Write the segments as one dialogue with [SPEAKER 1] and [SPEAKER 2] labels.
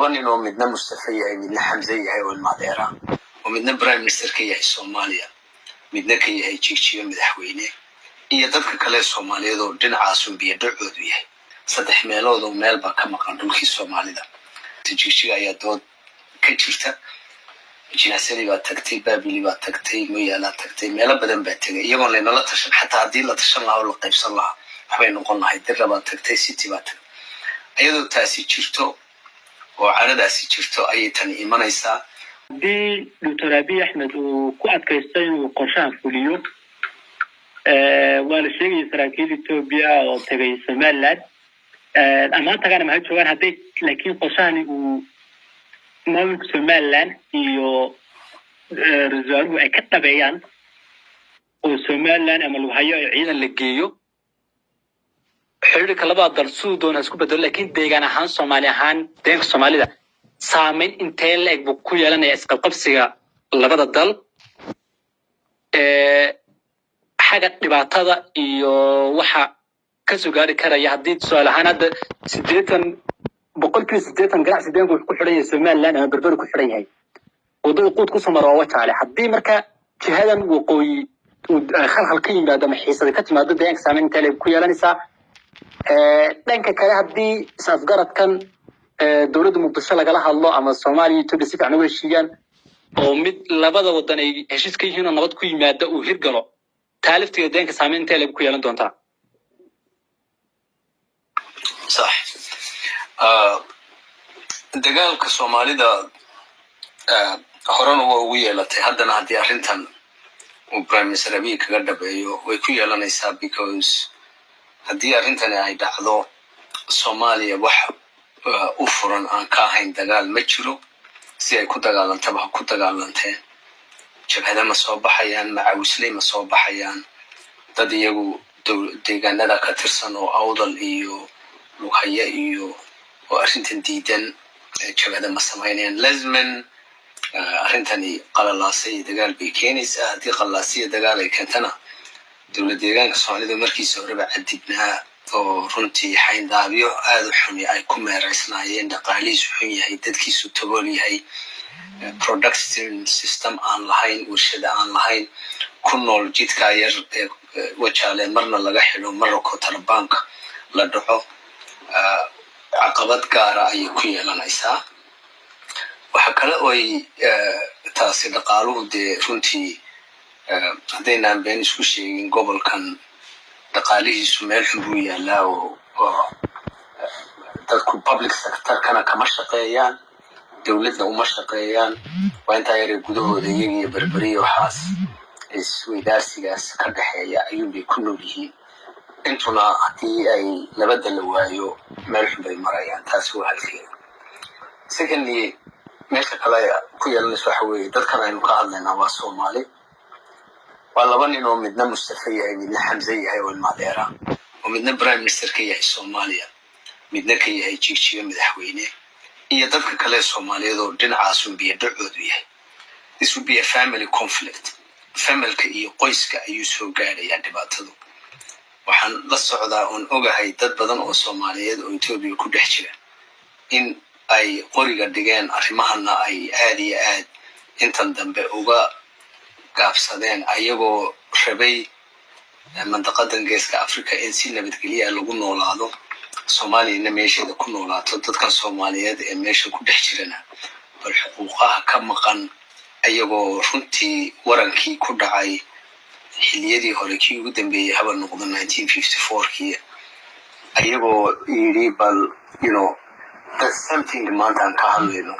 [SPEAKER 1] إنه مدنا مستفية مدنا حمزية هاي والماديرة ومدنا برايم مستر كي هاي الصومالية مدنا كي هاي تشيكشي مدحوينه هي dadka kale Soomaaliyeed oo dhinacaas u biyadhacoodu yahay saddex meelood oo meel ba ka maqan dhulkii Soomaalida tijishiga ayaa dood ka jirta jinaasadi baa tagtay baabili baa tagtay mooyaala tagtay meelo badan baa tagay iyagoo la tashan xataa hadii la tashan lahaa oo la qaybsan lahaa waxbay noqon lahayd dirra baa tagtay city baa tagtay ayadoo taasi jirto oo caradaasi jirto ayay tan imanaysaa
[SPEAKER 2] Dr. Abiy Ahmed uu ku adkaystay inuu qorshaha fuliyo وأنا شيء سراكيل إثيوبيا أو تبي سوماليلاند أما تكلم ما هيجوان هذي لكن قصاني ومملك سوماليلاند يو رزارو أكتر بيان وسوماليلاند أملو هيا عيدا للجيو حرر كلام درسو دون أسكوب بدل لكن ديجانا هان سومالي هان دينك سومالي ده سامين إنتاج بكوي لنا يسقط قبسيا لبعض الدل حاجة نبعتها وحى كسوغاري كرايا حديد سؤال هذا سديتن بقول كل سديتن قرع سديتن كل حرية سمان لنا بربر كل حرية هاي وضل قود قصة مراوات على حدي مركا شهادا وقوي خلق القيمة هذا محيصة كتما ضد يانك سامين تالي بكويا لنسا لانك كايا حدي سافقارت كان دولة مبتشالة قالها الله أما الصومالي تبسيف عنوه الشيان ومد لبدا وداني هشيس كي هنا نبات كوي مادة وهرقلو تالفت يدينك سامين تالي بكويا لن دونتا
[SPEAKER 1] صح دقالك الصومالي دا هوران هو ويالتي هدنا هدي أرنتان وبرايم مينستر أبي كغدا بيو ويكويا لن يساب because هدي أرنتان اي دعضو الصوماليا وح أفران آن كاهين دقال مجرو سي اي كو دقالان تبها كو دقالانتين jabhada ma soo baxayaan macawisley ma soo baxayaan dad iyagu deegaanada ka tirsan oo awdal iyo luqaya iyo oo arrintan diidan jabhada ma sameeyeen lazman arrintani qalalaasay dagaal bay keenaysaa hadii qalalaasay dagaal ay keentana dawladda deegaanka Soomaalida markii soo raba cadibnaa oo runtii xayndaabyo aad u xun ay ku meeraysnaayeen dhaqaalihiisu xun yahay dadkiisu tabool yahay production system aan lahayn warshada aan lahayn ku nool jidka yar wajaale marna laga xilo marna ko tarbanka la dhaco caqabad gaar ah ay ku yeelanaysaa waxa kale oo ay taasi dhaqaaluhu de runtii hadeenaan been isku sheegin gobolkan dhaqaalihiisu meel xun buu yaalaa oo dadku public sector kana kama shaqeeyaan dawladda uma shaqeeyaan waa inta yar gudahooda iyaga barbariyo waxaas isweydaarsigaas ka dhaxeeya ayuu bay ku nool yihiin intuna hadii ay nabadda la waayo meel xun bay marayaan taas waa halkeeda secondly meesha kale ku yeelanaysa waxa weeye dadkan aynu ka hadlaynaa waa Soomaali waa laba nin oo midna Mustafa yahay midna Xamza yahay oo maadeera oo midna Prime Minister ka yahay Soomaaliya midna ka yahay Jigjiga madaxweyne iyo dadka kale Soomaaliyeed oo dhinacaas u biyadhacoodu yahay this would be a family conflict familka iyo qoyska ayuu soo gaaraya dhibaatadu waxaan la socdaa oo ogahay dad badan oo Soomaaliyeed oo Itoobiya ku dhex jira in ay qoriga dhigeen arrimahana ay aad iyo aad intan dambe uga gaabsadeen ayagoo rabay mandaqadan geeska Afrika in si nabadgelyo lagu noolaado Soomaaliya meesheeda ku noolaato dadka Soomaaliyeed ee meesha ku dhex jirana bal xuquuqaha ka maqan ayagoo runtii warankii ku dhacay xilliyadii hore kii ugu dambeeyay haba noqdo 1954kii ayagoo yiri bal that's something maanta aan ka hadlayno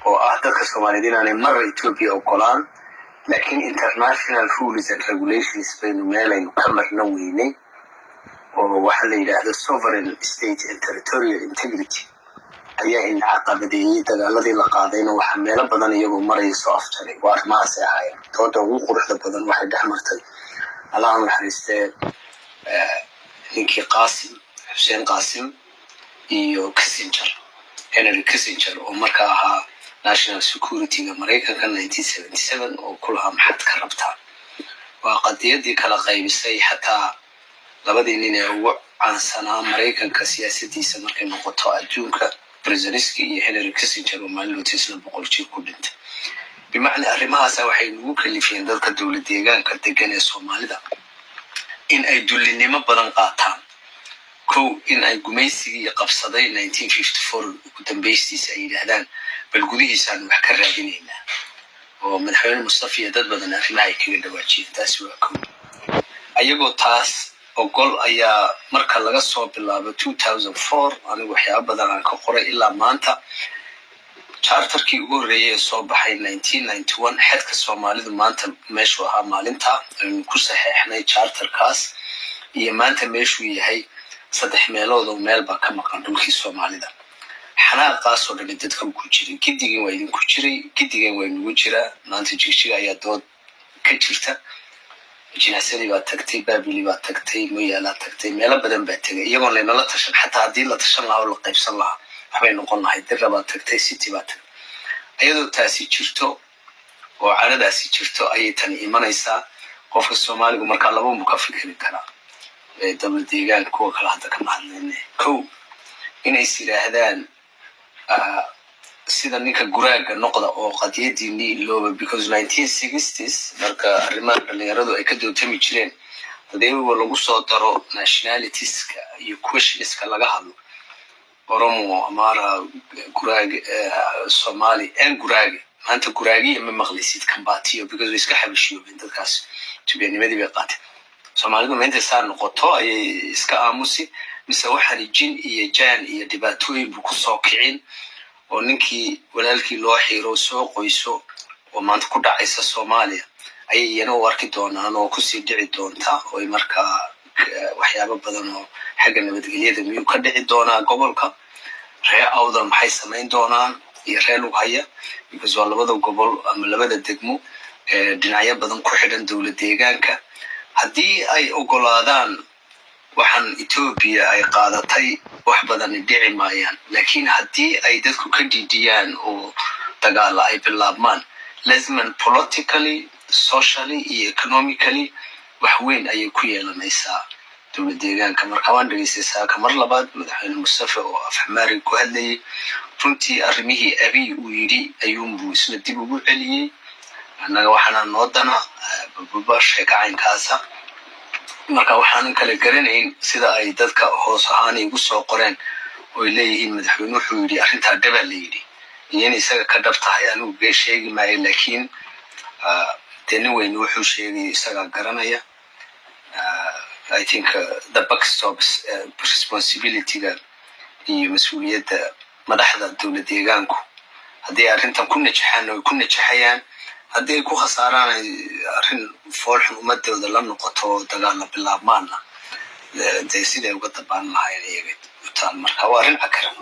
[SPEAKER 1] oo ah dadka Soomaaliyeed inay marra Ethiopia ogolaan laakiin international rules and regulations baynu meelaynu ka marna weynay oo waxa la yiraahdo sovereign state and territorial integrity ayaa in caqabadeeyay dagaaladii la qaadayna waxa meelo badan iyagoo marayay soo afjaray waa arrimahaas ahaayeen tooda ugu quruxda badan waxay dhaxmartay Allah naxariistee ninkii Hussein Qasim iyo Kissinger Henry Kissinger oo markaa ahaa national security-ga Mareykanka 1977 oo kulaha maxad ka rabtaa waa qadiyadii kala qaybisay xataa labadii nin ee ugu caansanaa Mareykanka siyaasadiisa markay noqoto adduunka Brzezinski iyo Henry Kissinger oo maalin Tesla 100 jir ku dhintay bimacna arrimahaas waxay ugu kalifiyeen dadka dawlad deegaanka degan ee Soomaalida in ay dulinimo badan qaataan in ay gumaysigii qabsaday 1954 ugu dambeeystiisa ay yiraahdaan bal gudihiisaan wax ka raadinaynaa oo madaxweyne Mustafa iyo dad badan arrimaha kaga dhawaajiyeen taas waa ayagoo taas ogol ayaa marka laga soo bilaabo 2004 anigu waxyaabo badan aan ka qoray ilaa maanta charterkii ugu horeeyay soo baxay 1991 xadka Soomaalidu maanta meeshu ahaa maalinta ku saxeexnay charterkaas iyo maanta meeshu yahay saddex meelood oo meel ba ka maqan dhulkii Soomaalida xanaaqaas oo dhan dadka ku jiray gidigeen waa idin ku jiray gidigeen waa inuu jiraa maanta jigjiga ayaa dood ka jirta jinaasadii baa tagtay baabili baa tagtay mooyaala tagtay meelo badan baa tagay iyagoo la tashan xataa hadii la tashan lahaa oo la qaybsan lahaa waxay noqon lahayd dad baa tagtay city baa tagtay ayadoo taasi jirto oo caradaasi jirto ayay tan imanaysaa qofka Soomaaligu marka laba mu ka fikiri kara dawlad deegaanka kuwa kala hadda ka hadlaynay inay siraahdaan sida ninka guraaga noqda oo qadiyadii looba because 1960s marka arrimaha dhalinyaradu ay ka dootami jireen dadaygu lagu soo daro nationalitiska iyo questionska laga hadlo Oromo Amara guraag Somali en guraag maanta guraagi ma maqlisid Kambatiyo because iska xabashiyo dadkaas tibanimadii bay qaatay Soomaalidu maanta saar noqoto ay iska aamusi mise waxaan jin iyo jaan iyo dhibaatooyin ku soo kicin oo ninkii walaalkii loo xiiro soo qoyso oo maanta ku dhacaysa Soomaaliya ay iyana u arki doonaan oo ku sii dhici doonta oo marka waxyaabo badan oo xagga nabadgelyada miyuu ka dhici doonaa gobolka ree awdal maxay sameyn doonaan iyo ree Lughaya because waa labada gobol ama labada degmo dhinacyo badan ku xidhan dawlad deegaanka haddii ay ogolaadaan waxaan Ethiopia ay qaadatay wax badan dhici maayaan laakiin haddii ay dadku ka diidiyaan oo dagaal ay bilaabmaan lazman politically socially iyo economically wax weyn ay ku yeelanaysaa dawlad deegaanka marka waan dhageystaa kamar labaad madaxweyne Mustafa oo afxamaari ku hadlayay runtii arrimihii abi uu yiri ayuu isna dib ugu celiyay anaga waxaan noo dana babba sheekaynkaasa marka waxaan kala garanayn sida ay dadka hoos ahaan igu soo qoreen oo leeyihiin madaxweyne wuxuu yiri arrinta daba leeyiri iyana isaga ka dhabtahay anigu bay sheegi maayo laakiin tani weyn wuxuu sheegay isaga garanaya I think the backstops responsibility iyo mas'uuliyadda madaxda dawlad deegaanku haddii arrintan ku najaxaan oo ku najaxayaan haddii ku khasaaraan arrin foolxun umadooda la noqoto dagaal bilaabmaana sida uga dabaan lahayn iyaga marka waa arrin akran